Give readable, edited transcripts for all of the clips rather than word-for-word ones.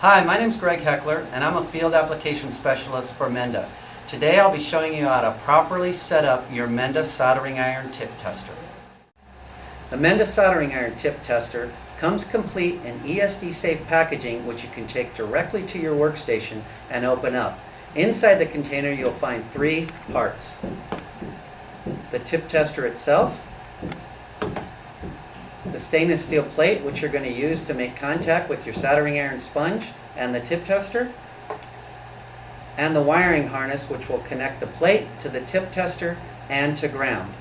Hi, my name is Greg Heckler and I'm a field application specialist for Menda. Today I'll be showing you how to properly set up your Menda soldering iron tip tester. The Menda soldering iron tip tester comes complete in ESD safe packaging, which you can take directly to your workstation and open up. Inside the container you'll find three parts: the tip tester itself, the stainless steel plate which you're going to use to make contact with your soldering iron sponge and the tip tester, and the wiring harness which will connect the plate to the tip tester and to ground.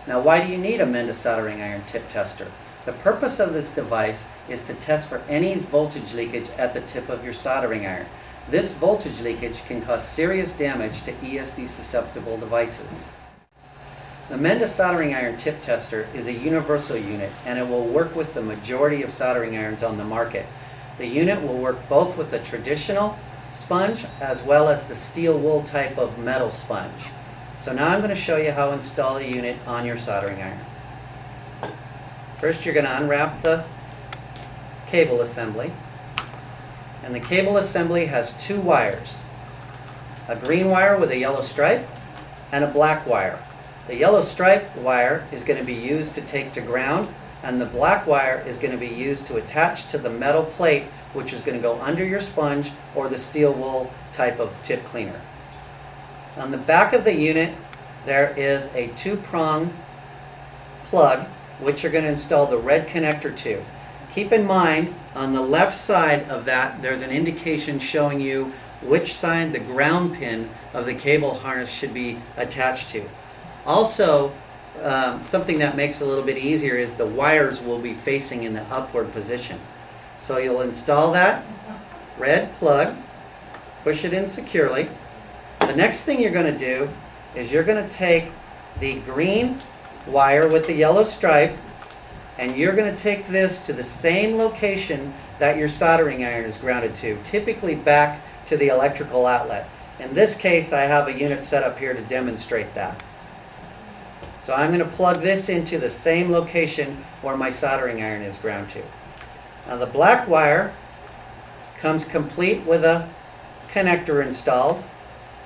Now, why do you need a Menda soldering iron tip tester? The purpose of this device is to test for any voltage leakage at the tip of your soldering iron. This voltage leakage can cause serious damage to ESD susceptible devices. The Menda soldering iron tip tester is a universal unit and it will work with the majority of soldering irons on the market. The unit will work both with a traditional sponge as well as the steel wool type of metal sponge. So now I'm going to show you how to install the unit on your soldering iron. First, you're going to unwrap the cable assembly, and the cable assembly has two wires, a green wire with a yellow stripe and a black wire. The yellow stripe wire is going to be used to take to ground, and the black wire is going to be used to attach to the metal plate, which is going to go under your sponge or the steel wool type of tip cleaner. On the back of the unit there is a two-prong plug which you're going to install the red connector to. Keep in mind, on the left side of that there's an indication showing you which side the ground pin of the cable harness should be attached to. Also, something that makes it a little bit easier is the wires will be facing in the upward position. So you'll install that red plug, push it in securely. The next thing you're going to do is you're going to take the green wire with the yellow stripe and you're going to take this to the same location that your soldering iron is grounded to, typically back to the electrical outlet. In this case, I have a unit set up here to demonstrate that. So I'm going to plug this into the same location where my soldering iron is ground to. Now the black wire comes complete with a connector installed,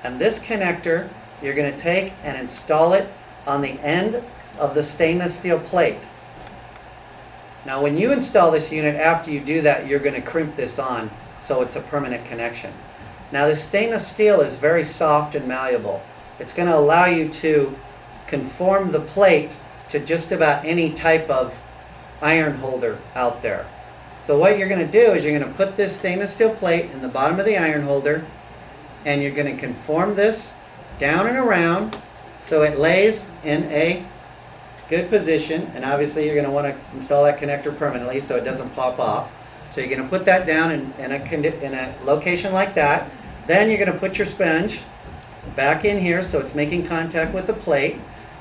and this connector you're going to take and install it on the end of the stainless steel plate. Now when you install this unit, after you do that, you're going to crimp this on so it's a permanent connection. Now this stainless steel is very soft and malleable. It's going to allow you to conform the plate to just about any type of iron holder out there. So what you're going to do is you're going to put this stainless steel plate in the bottom of the iron holder and you're going to conform this down and around so it lays in a good position, and obviously you're going to want to install that connector permanently so it doesn't pop off. So you're going to put that down in a location like that. Then you're going to put your sponge back in here so it's making contact with the plate.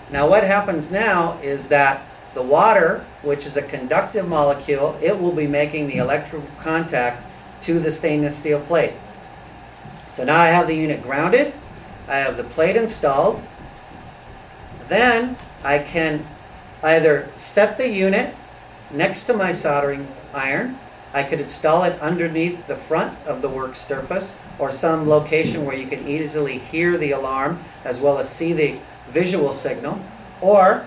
Now what happens now is that the water, which is a conductive molecule, it will be making the electrical contact to the stainless steel plate. So now I have the unit grounded, I have the plate installed. Then I can either set the unit next to my soldering iron, I could install it underneath the front of the work surface or some location where you can easily hear the alarm as well as see the visual signal, or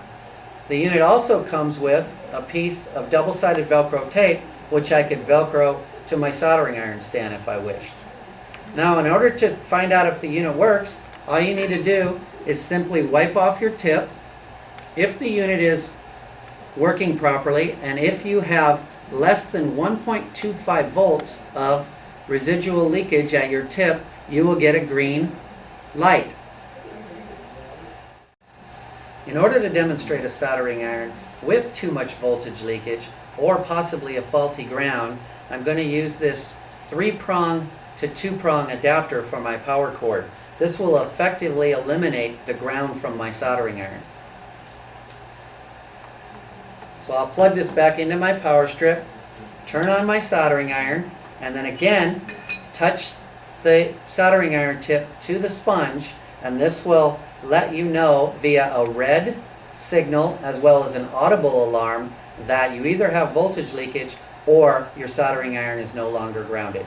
the unit also comes with a piece of double-sided Velcro tape which I could Velcro to my soldering iron stand if I wished. Now in order to find out if the unit works, all you need to do is simply wipe off your tip. If the unit is working properly and if you have less than 1.25 volts of residual leakage at your tip, you will get a green light. In order to demonstrate a soldering iron with too much voltage leakage or possibly a faulty ground, I'm going to use this 3-prong to 2-prong adapter for my power cord. This will effectively eliminate the ground from my soldering iron. So I'll plug this back into my power strip, turn on my soldering iron, and then again touch the soldering iron tip to the sponge, and this will let you know via a red signal as well as an audible alarm that you either have voltage leakage or your soldering iron is no longer grounded.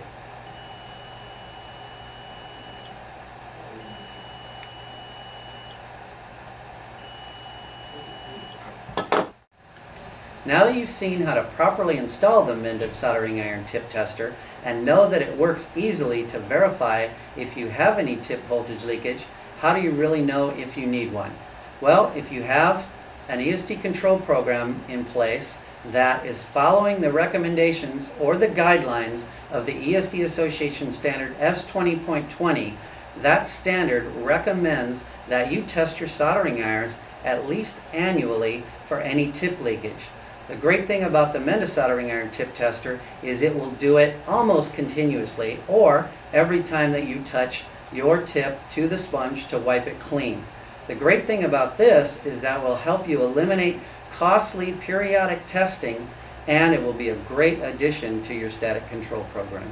Now that you've seen how to properly install the Menda soldering iron tip tester and know that it works easily to verify if you have any tip voltage leakage, how do you really know if you need one? Well, if you have an ESD control program in place that is following the recommendations or the guidelines of the ESD Association standard S20.20, that standard recommends that you test your soldering irons at least annually for any tip leakage. The great thing about the Menda soldering iron tip tester is it will do it almost continuously, or every time that you touch your tip to the sponge to wipe it clean. The great thing about this is that will help you eliminate costly periodic testing, and it will be a great addition to your static control program.